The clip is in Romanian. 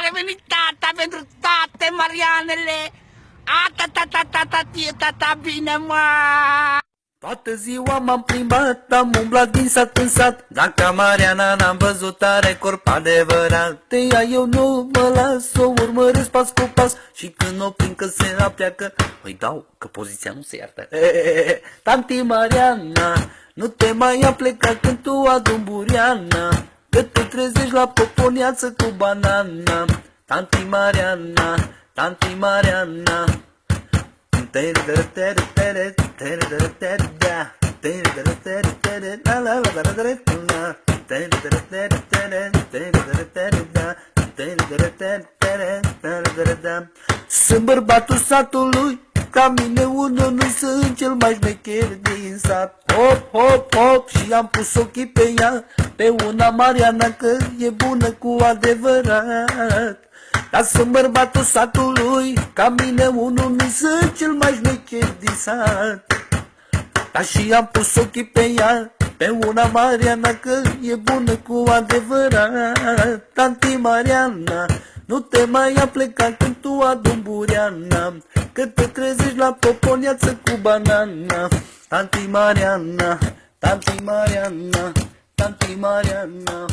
Are venit tata pentru toate Marianele. Tata, bine, mă! Toată ziua m-am plimbat, am umblat din sat în sat. Dacă Mariana n-am văzut, are corp adevărat. De ea eu nu mă las, o urmăresc pas cu pas. Și când o prind că se apleacă, îi dau, că poziția nu se iartă. Tanti Mariana, nu te mai apleca când tu adun buriana, că te trezești la poponiață cu banana. Tanti Mariana, Tanti Mariana. Sunt bărbatul satului, ca mine unul nu sunt cel mai șmecher din sat. Hop, hop, hop, și am pus ochii pe ea, pe una Mariana, că e bună cu adevărat. Dar sunt bărbatul satului, ca mine unul nu sunt cel mai șmecher din sat. Dar și am pus ochii pe ea, pe una Mariana, că e bună cu adevărat. Tanti Mariana, nu te mai apleca când tu adun buriana, că te trezești la poponiață cu banana. Tanti Mariana, Tanti Mariana, Tanti Mariana.